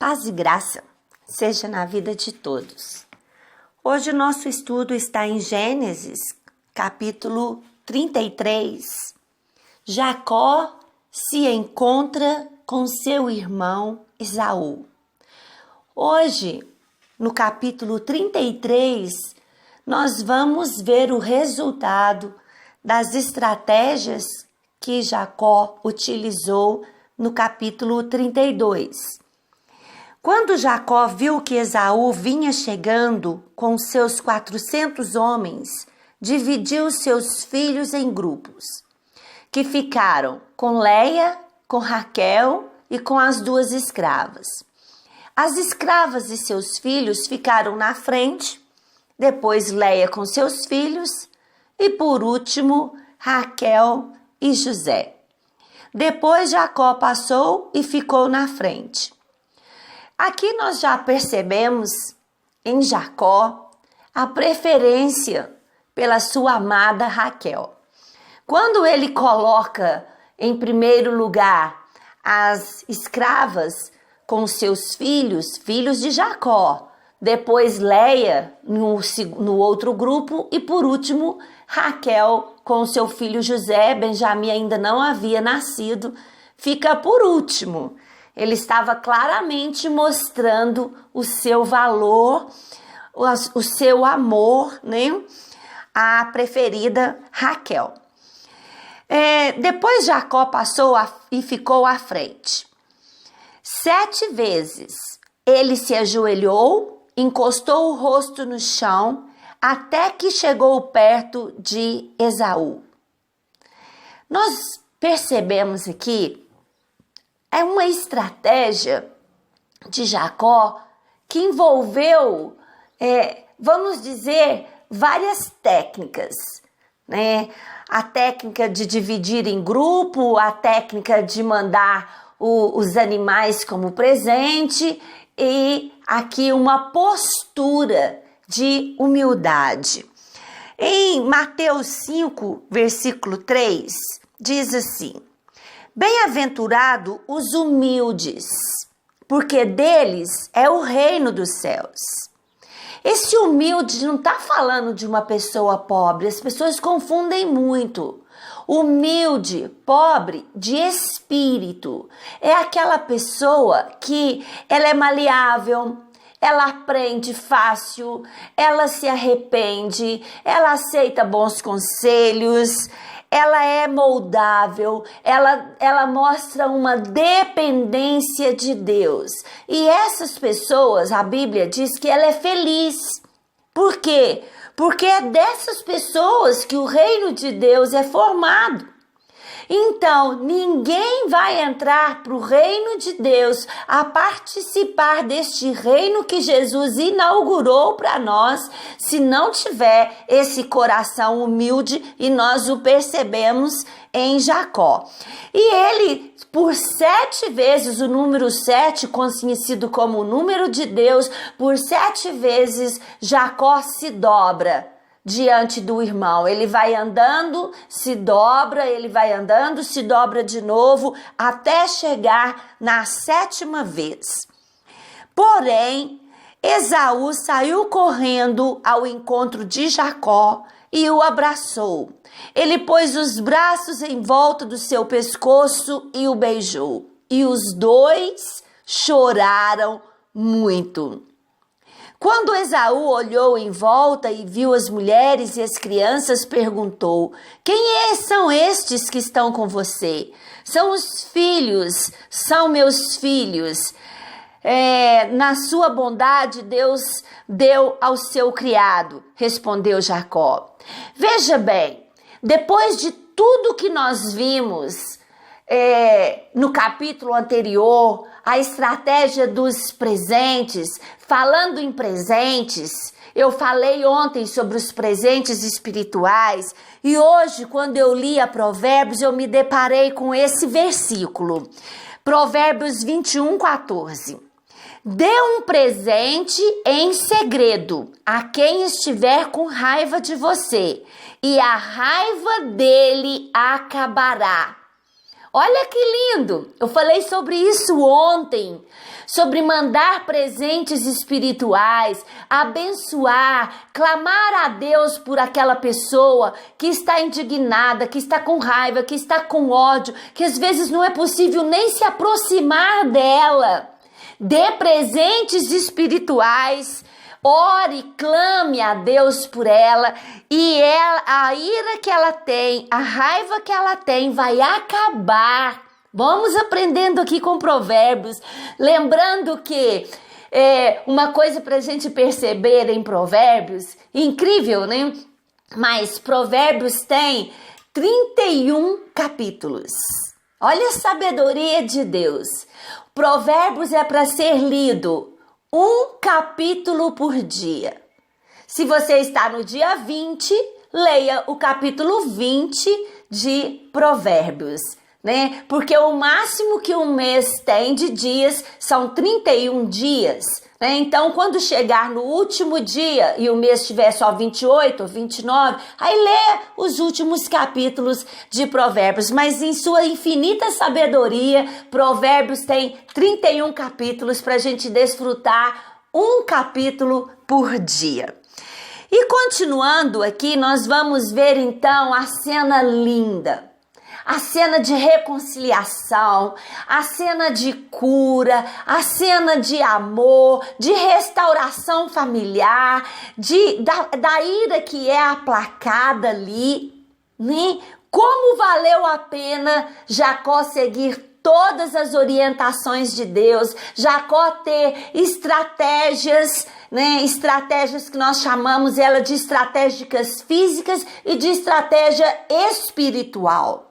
Paz e graça seja na vida de todos. Hoje o nosso estudo está em Gênesis, capítulo 33. Jacó se encontra com seu irmão Esaú. Hoje, no capítulo 33, nós vamos ver o resultado das estratégias que Jacó utilizou no capítulo 32. Quando Jacó viu que Esaú vinha chegando com seus 400 homens, dividiu seus filhos em grupos, que ficaram com Leia, com Raquel e com as duas escravas. As escravas e seus filhos ficaram na frente, depois Leia com seus filhos e, por último, Raquel e José. Depois Jacó passou e ficou na frente. Aqui nós já percebemos em Jacó a preferência pela sua amada Raquel. Quando ele coloca em primeiro lugar as escravas com seus filhos, filhos de Jacó, depois Leia no outro grupo e por último Raquel com seu filho José, Benjamim ainda não havia nascido, fica por último. Ele estava claramente mostrando o seu valor, o seu amor, né, à preferida Raquel. Depois Jacó passou e ficou à frente. 7 vezes ele se ajoelhou, encostou o rosto no chão, até que chegou perto de Esaú. Nós percebemos aqui uma estratégia de Jacó que envolveu, vamos dizer, várias técnicas, né? A técnica de dividir em grupo, a técnica de mandar os animais como presente e aqui uma postura de humildade. Em Mateus 5, versículo 3, diz assim: Bem-aventurado os humildes, porque deles é o reino dos céus. Esse humilde não está falando de uma pessoa pobre, as pessoas confundem muito. Humilde, pobre de espírito, é aquela pessoa que ela é maleável, ela aprende fácil, ela se arrepende, ela aceita bons conselhos, ela é moldável, ela mostra uma dependência de Deus. E essas pessoas, a Bíblia diz que ela é feliz. Por quê? Porque é dessas pessoas que o reino de Deus é formado. Então, ninguém vai entrar para o reino de Deus a participar deste reino que Jesus inaugurou para nós se não tiver esse coração humilde, e nós o percebemos em Jacó. E ele, por 7 vezes, o número 7, conhecido como o número de Deus, por 7 vezes Jacó se dobra diante do irmão. Ele vai andando, se dobra, ele vai andando, se dobra de novo, até chegar na 7ª vez. Porém, Esaú saiu correndo ao encontro de Jacó e o abraçou. Ele pôs os braços em volta do seu pescoço e o beijou. E os dois choraram muito. Quando Esaú olhou em volta e viu as mulheres e as crianças, perguntou: Quem são estes que estão com você? São os filhos, são meus filhos. Na sua bondade, Deus deu ao seu criado, respondeu Jacó. Veja bem, depois de tudo que nós vimos no capítulo anterior, a estratégia dos presentes, falando em presentes, eu falei ontem sobre os presentes espirituais e hoje, quando eu li a Provérbios, eu me deparei com esse versículo, Provérbios 21:14. Dê um presente em segredo a quem estiver com raiva de você, e a raiva dele acabará. Olha que lindo! Eu falei sobre isso ontem, sobre mandar presentes espirituais, abençoar, clamar a Deus por aquela pessoa que está indignada, que está com raiva, que está com ódio, que às vezes não é possível nem se aproximar dela. Dê presentes espirituais. Ore, clame a Deus por ela e a ira que ela tem, a raiva que ela tem vai acabar. Vamos aprendendo aqui com Provérbios, lembrando que uma coisa para a gente perceber em Provérbios, incrível, né? Mas Provérbios tem 31 capítulos. Olha a sabedoria de Deus. Provérbios é para ser lido um capítulo por dia. Se você está no dia 20, leia o capítulo 20 de Provérbios, né? Porque o máximo que um mês tem de dias são 31 dias, né? Então, quando chegar no último dia e o mês tiver só 28 ou 29, aí lê os últimos capítulos de Provérbios. Mas em sua infinita sabedoria, Provérbios tem 31 capítulos para a gente desfrutar um capítulo por dia. E continuando aqui, nós vamos ver então a cena linda. A cena de reconciliação, a cena de cura, a cena de amor, de restauração familiar, da ira que é aplacada ali, né? Como valeu a pena Jacó seguir todas as orientações de Deus, Jacó ter estratégias, né? Estratégias que nós chamamos ela de estratégicas físicas e de estratégia espiritual.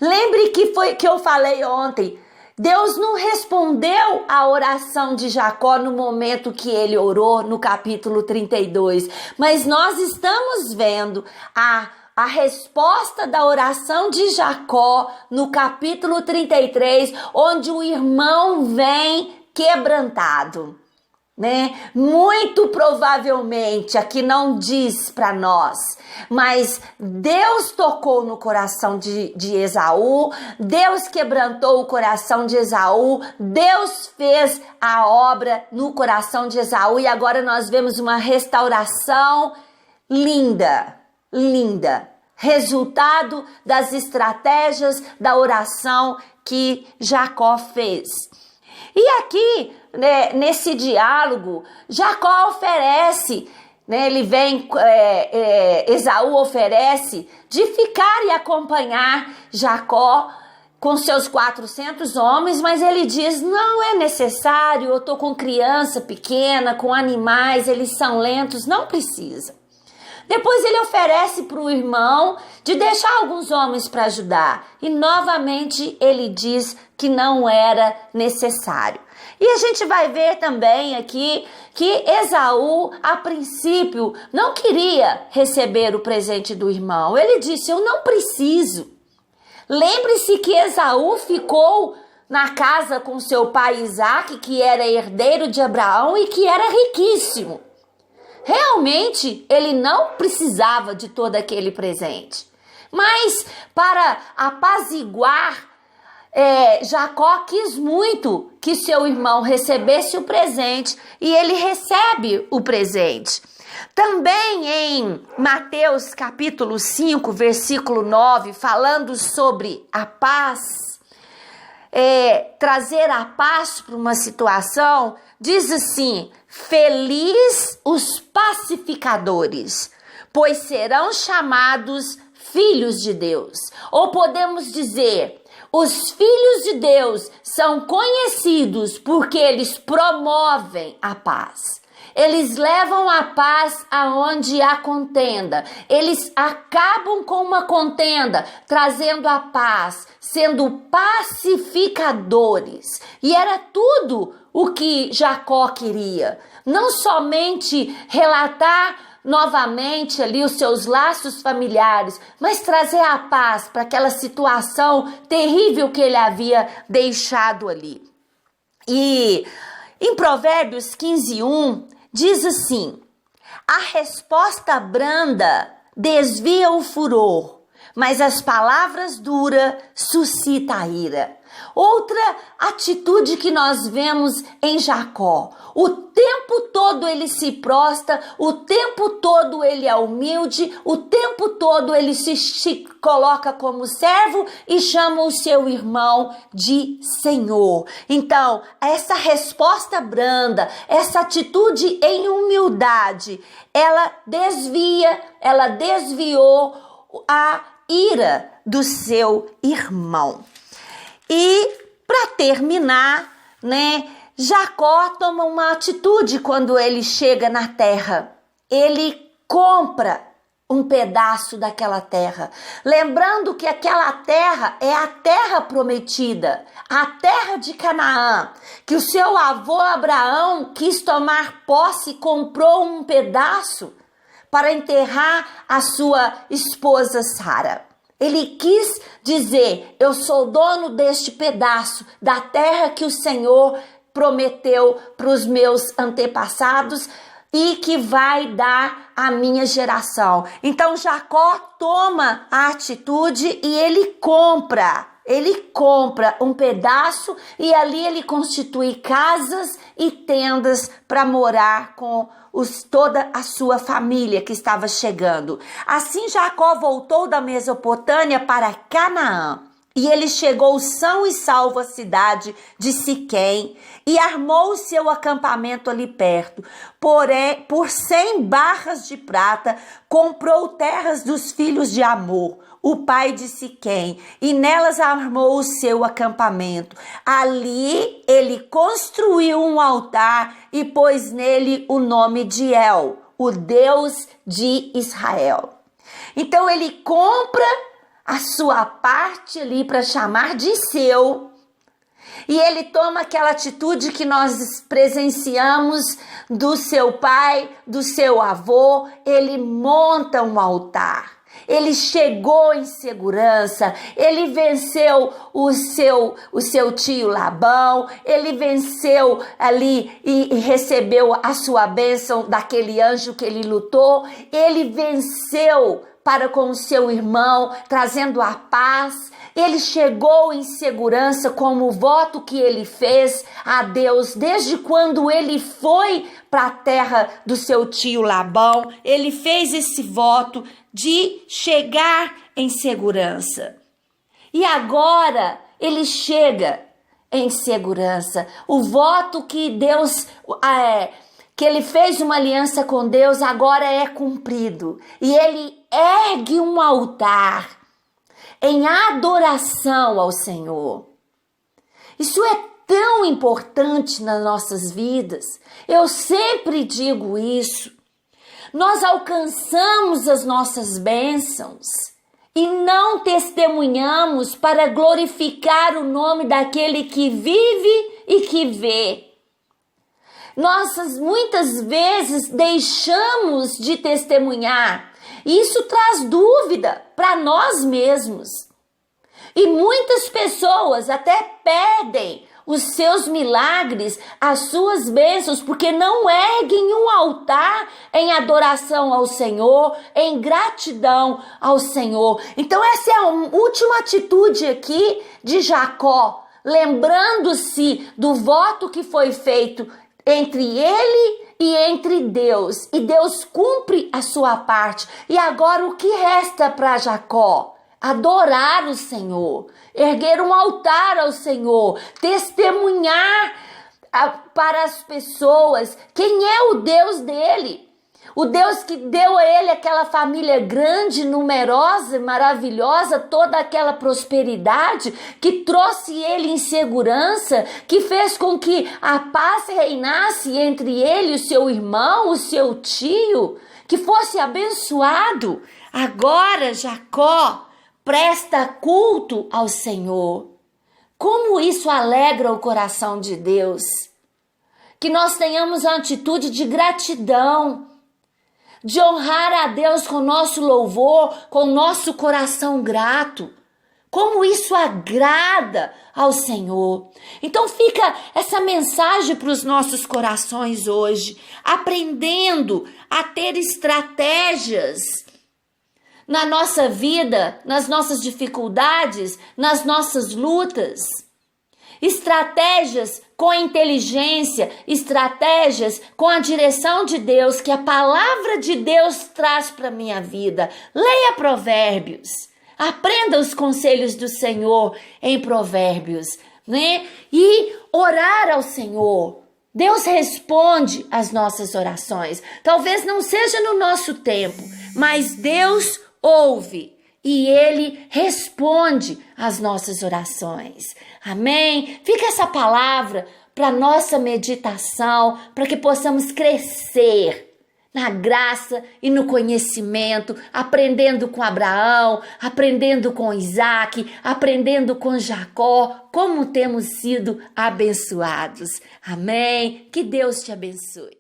Lembre que eu falei ontem, Deus não respondeu a oração de Jacó no momento que ele orou no capítulo 32, mas nós estamos vendo a resposta da oração de Jacó no capítulo 33, onde o irmão vem quebrantado, né? Muito provavelmente, aqui não diz para nós, mas Deus tocou no coração de Esaú, Deus quebrantou o coração de Esaú, Deus fez a obra no coração de Esaú e agora nós vemos uma restauração linda, linda, resultado das estratégias da oração que Jacó fez. E aqui, né, nesse diálogo, Jacó oferece, né, ele vem, Esaú oferece de ficar e acompanhar Jacó com seus 400 homens, mas ele diz, não é necessário, eu estou com criança pequena, com animais, eles são lentos, não precisa. Depois ele oferece para o irmão de deixar alguns homens para ajudar. E novamente ele diz que não era necessário. E a gente vai ver também aqui que Esaú, a princípio, não queria receber o presente do irmão. Ele disse, eu não preciso. Lembre-se que Esaú ficou na casa com seu pai Isaque, que era herdeiro de Abraão e que era riquíssimo. Realmente, ele não precisava de todo aquele presente. Mas, para apaziguar, Jacó quis muito que seu irmão recebesse o presente e ele recebe o presente. Também em Mateus capítulo 5, versículo 9, falando sobre a paz, trazer a paz para uma situação, diz assim, feliz os pacificadores, pois serão chamados filhos de Deus. Ou podemos dizer, os filhos de Deus são conhecidos porque eles promovem a paz. Eles levam a paz aonde há contenda. Eles acabam com uma contenda, trazendo a paz, sendo pacificadores. E era tudo o que Jacó queria. Não somente relatar novamente ali os seus laços familiares, mas trazer a paz para aquela situação terrível que ele havia deixado ali. E em Provérbios 15:1 diz assim, a resposta branda desvia o furor, mas as palavras duras suscitam a ira. Outra atitude que nós vemos em Jacó: o tempo todo ele se prostra, o tempo todo ele é humilde, o tempo todo ele se coloca como servo e chama o seu irmão de Senhor. Então, essa resposta branda, essa atitude em humildade, ela desviou a ira do seu irmão. E para terminar, Jacó toma uma atitude quando ele chega na terra. Ele compra um pedaço daquela terra. Lembrando que aquela terra é a terra prometida, a terra de Canaã, que o seu avô Abraão quis tomar posse e comprou um pedaço para enterrar a sua esposa Sara. Ele quis dizer: eu sou dono deste pedaço da terra que o Senhor prometeu para os meus antepassados e que vai dar à minha geração. Então Jacó toma a atitude e ele compra um pedaço e ali ele constitui casas e tendas para morar com toda a sua família que estava chegando. Assim Jacó voltou da Mesopotâmia para Canaã. E ele chegou são e salvo à cidade de Siquém e armou o seu acampamento ali perto. Porém, por 100 barras de prata, comprou terras dos filhos de Amor, o pai de Siquém, e nelas armou o seu acampamento. Ali ele construiu um altar e pôs nele o nome de El, o Deus de Israel. Então ele compra a sua parte ali para chamar de seu, e ele toma aquela atitude que nós presenciamos do seu pai, do seu avô. Ele monta um altar, ele chegou em segurança, ele venceu o seu tio Labão, ele venceu ali e recebeu a sua bênção daquele anjo que ele lutou, ele venceu para com o seu irmão, trazendo a paz. Ele chegou em segurança como o voto que ele fez a Deus desde quando ele foi para a terra do seu tio Labão. Ele fez esse voto de chegar em segurança. E agora ele chega em segurança. O voto que Deus que ele fez uma aliança com Deus agora é cumprido. E ele ergue um altar em adoração ao Senhor. Isso é tão importante nas nossas vidas. Eu sempre digo isso. Nós alcançamos as nossas bênçãos e não testemunhamos para glorificar o nome daquele que vive e que vê. Nós muitas vezes deixamos de testemunhar. Isso traz dúvida para nós mesmos. E muitas pessoas até perdem os seus milagres, as suas bênçãos, porque não erguem um altar em adoração ao Senhor, em gratidão ao Senhor. Então essa é a última atitude aqui de Jacó, lembrando-se do voto que foi feito entre ele e entre Deus, e Deus cumpre a sua parte. E agora o que resta para Jacó? Adorar o Senhor, erguer um altar ao Senhor, testemunhar para as pessoas quem é o Deus dele. O Deus que deu a ele aquela família grande, numerosa, maravilhosa, toda aquela prosperidade, que trouxe ele em segurança, que fez com que a paz reinasse entre ele e o seu irmão, o seu tio, que fosse abençoado. Agora Jacó presta culto ao Senhor. Como isso alegra o coração de Deus. Que nós tenhamos a atitude de gratidão, de honrar a Deus com nosso louvor, com nosso coração grato. Como isso agrada ao Senhor. Então fica essa mensagem para os nossos corações hoje, aprendendo a ter estratégias na nossa vida, nas nossas dificuldades, nas nossas lutas. Estratégias com inteligência, estratégias com a direção de Deus, que a palavra de Deus traz para a minha vida. Leia Provérbios, aprenda os conselhos do Senhor em Provérbios, né? E orar ao Senhor. Deus responde às nossas orações. Talvez não seja no nosso tempo, mas Deus ouve e Ele responde às nossas orações. Amém? Fica essa palavra para nossa meditação, para que possamos crescer na graça e no conhecimento, aprendendo com Abraão, aprendendo com Isaac, aprendendo com Jacó, como temos sido abençoados. Amém? Que Deus te abençoe.